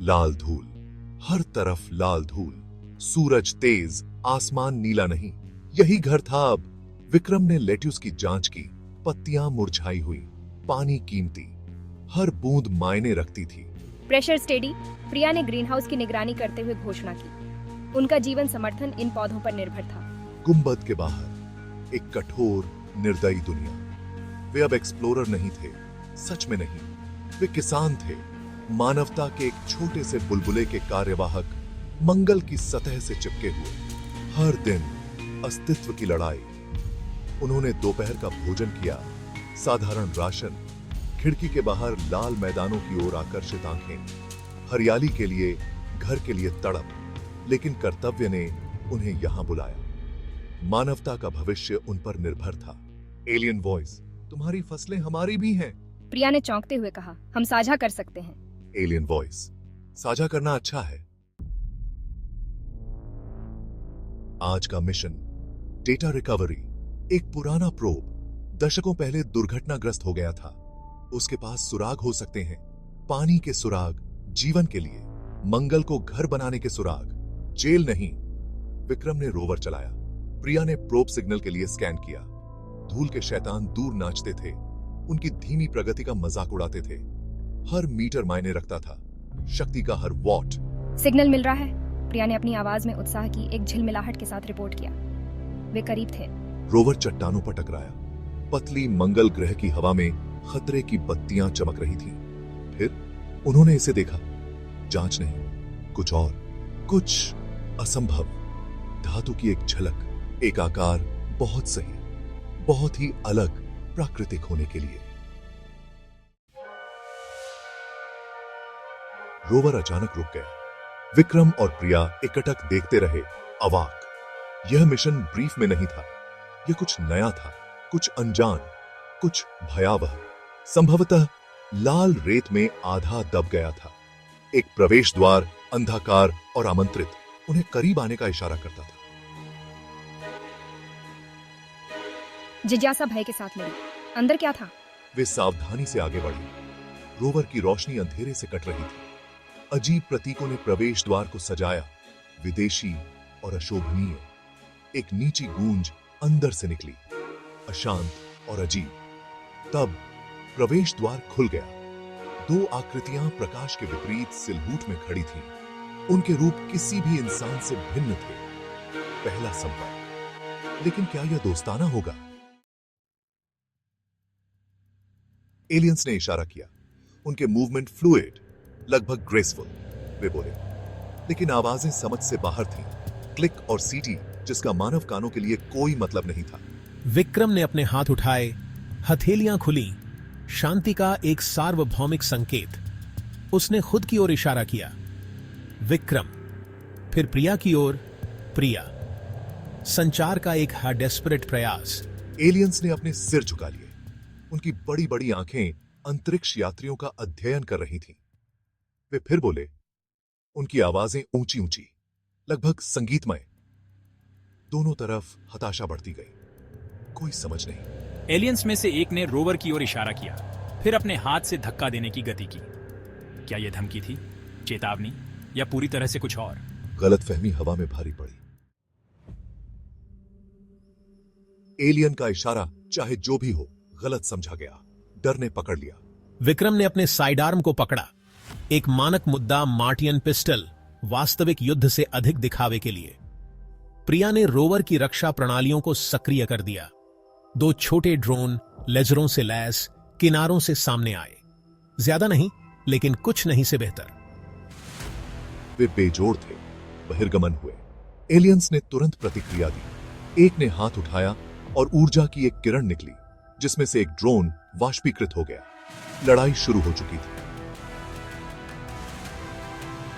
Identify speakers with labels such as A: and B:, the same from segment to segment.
A: लाल धूल, हर तरफ लाल धूल, सूरज तेज, आसमान नीला नहीं। यही घर था अब। विक्रम ने लेट्यूस की जांच की। पत्तियां मुरझाई हुई, पानी कीमती, हर बूंद मायने रखती थी।
B: Pressure steady. प्रिया ने ग्रीनहाउस की निगरानी करते हुए घोषणा की। उनका जीवन समर्थन इन पौधों पर निर्भर था।
A: गुंबद के बाहर एक कठोर निर्दयी दुनिया। वे अब एक्सप्लोरर नहीं थे, सच में नहीं। वे किसान थे, मानवता के एक छोटे से बुलबुले के कार्यवाहक, मंगल की सतह से चिपके हुए। हर दिन अस्तित्व की लड़ाई। उन्होंने दोपहर का भोजन किया, साधारण राशन, खिड़की के बाहर लाल मैदानों की ओर आकर्षित आंखें, हरियाली के लिए, घर के लिए तड़प। लेकिन कर्तव्य ने उन्हें यहां बुलाया। मानवता का भविष्य उन पर निर्भर था। एलियन वॉइस, तुम्हारी फसलें हमारी भी हैं।
B: प्रिया ने चौंकते हुए कहा, हम साझा कर सकते हैं।
A: एलियन वॉइस, साझा करना अच्छा है। आज का मिशन डेटा रिकवरी। एक पुराना प्रोब दशकों पहले दुर्घटनाग्रस्त हो गया था। उसके पास सुराग हो सकते हैं, पानी के सुराग, जीवन के लिए, मंगल को घर बनाने के सुराग, जेल नहीं। विक्रम ने रोवर चलाया। प्रिया ने प्रोब सिग्नल के लिए स्कैन किया। धूल के शैतान दूर नाचते थे, उनकी धीमी प्रगति का मजाक उड़ाते थे। हर मीटर मायने रखता था, शक्ति का हर वॉट।
B: सिग्नल मिल रहा है। प्रिया ने अपनी आवाज में उत्साह की एक झिलमिलाहट के साथ रिपोर्ट किया। वे करीब थे।
A: रोवर चट्टानों पर टकराया। पतली मंगल ग्रह की हवा में खतरे की बत्तियां चमक रही थीं। फिर उन्होंने इसे देखा। जांच नहीं, कुछ और, कुछ असंभव। धातु की एक झलक, एक आकार बहुत सही, बहुत ही अलग, प्राकृतिक होने के लिए। रोवर अचानक रुक गया। विक्रम और प्रिया एकटक देखते रहे, अवाक। यह मिशन ब्रीफ में नहीं था। यह कुछ नया था, कुछ अनजान, कुछ भयावह। संभवतः लाल रेत में आधा दब गया था। एक प्रवेश द्वार, अंधकार और आमंत्रित, उन्हें करीब आने का इशारा करता था।
B: जिज्ञासा भय के साथ लड़ी। अंदर क्या था?
A: वे सावधानी से आगे बढ़े। रोवर की रोशनी अंधेरे से कट रही थी। अजीब प्रतीकों ने प्रवेश द्वार को सजाया, विदेशी और अशोभनीय। एक नीची गूंज अंदर से निकली, अशांत और अजीब। तब प्रवेश द्वार खुल गया। दो आकृतियां प्रकाश के विपरीत सिलहूट में खड़ी थीं। उनके रूप किसी भी इंसान से भिन्न थे। पहला संपर्क। लेकिन क्या यह दोस्ताना होगा? एलियंस ने इशारा किया। उनके मूवमेंट फ्लूइड, लगभग ग्रेसफुल। वे बोले, लेकिन आवाजें समझ से बाहर थीं। क्लिक और सीटी, जिसका मानव कानों के लिए कोई मतलब नहीं था।
C: विक्रम ने अपने हाथ उठाए, हथेलियां खुली, शांति का एक सार्वभौमिक संकेत। उसने खुद की ओर इशारा किया, विक्रम। फिर प्रिया की ओर, प्रिया। संचार का एक डेस्परेट प्रयास।
A: एलियंस ने अपने सिर झुका लिए। उनकी बड़ी बड़ी आंखें अंतरिक्ष यात्रियों का अध्ययन कर रही थीं। वे फिर बोले, उनकी आवाजें ऊंची ऊंची, लगभग संगीतमय। दोनों तरफ हताशा बढ़ती गई। कोई समझ नहीं।
D: एलियंस में से एक ने रोवर की ओर इशारा किया, फिर अपने हाथ से धक्का देने की गति की। क्या यह धमकी थी, चेतावनी, या पूरी तरह से कुछ और?
A: गलतफहमी हवा में भारी पड़ी। एलियन का इशारा, चाहे जो भी हो, गलत समझा गया। डर ने पकड़ लिया।
C: विक्रम ने अपने साइड आर्म को पकड़ा। एक मानक मुद्दा, मार्टियन पिस्टल, वास्तविक युद्ध से अधिक दिखावे के लिए। प्रिया ने रोवर की रक्षा प्रणालियों को सक्रिय कर दिया। दो छोटे ड्रोन लेजरों से लैस किनारों से सामने आए। ज्यादा नहीं, लेकिन कुछ नहीं से बेहतर।
A: वे बेजोड़ थे, बहिर्गमन हुए। एलियंस ने तुरंत प्रतिक्रिया दी। एक ने हाथ उठाया और ऊर्जा की एक किरण निकली, जिसमें से एक ड्रोन वाष्पीकृत हो गया। लड़ाई शुरू हो चुकी थी।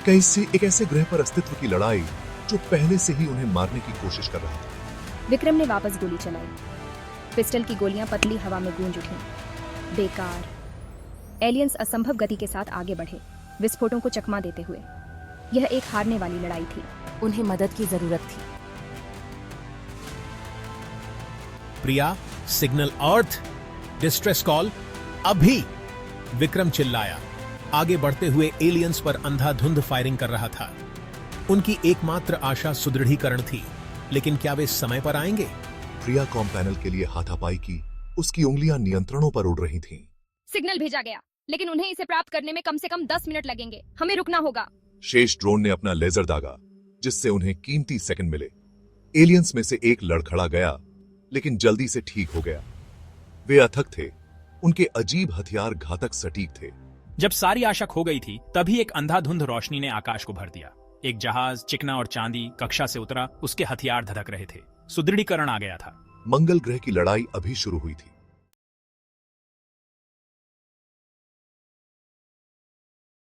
A: कैसे एक ऐसे ग्रह पर अस्तित्व की लड़ाई जो पहले से ही उन्हें मारने की कोशिश कर रहा था।
B: विक्रम ने वापस गोली चलाई। पिस्टल की गोलियां पतली हवा में गूंज उठीं। बेकार। एलियंस असंभव गति के साथ आगे बढ़े, विस्फोटों को चकमा देते हुए। यह एक हारने वाली लड़ाई थी।
E: उन्हें मदद की जरूरत थी।
C: प्रिया, सिग्नल अर्थ, डिस्ट्रेस कॉल, अभी। विक्रम चिल्लाया। आगे बढ़ते हुए एलियंस पर अंधाधुंध फायरिंग कर रहा था। उनकी एकमात्र आशा सुदृढ़ीकरण थी, लेकिन क्या वे समय पर आएंगे?
A: प्रिया कॉम पैनल के लिए हाथापाई की उसकी उंगलियां नियंत्रणों पर उड़ रही थीं।
B: सिग्नल भेजा गया, लेकिन उन्हें इसे प्राप्त करने में कम से कम 10 मिनट लगेंगे। हमें रुकना होगा।
A: शेष ड्रोन ने अपना लेजर दागा, जिससे उन्हें कीमती सेकंड मिले। एलियंस में से एक लड़खड़ा गया, लेकिन जल्दी से ठीक हो गया। वे अथक थे, उनके अजीब हथियार घातक सटीक थे।
D: जब सारी आशा खो गई थी, तभी एक अंधाधुंध रोशनी ने आकाश को भर दिया। एक जहाज चिकना और चांदी कक्षा से उतरा, उसके हथियार धधक रहे थे। सुदृढ़ीकरण आ गया था।
A: मंगल ग्रह की लड़ाई अभी शुरू हुई थी।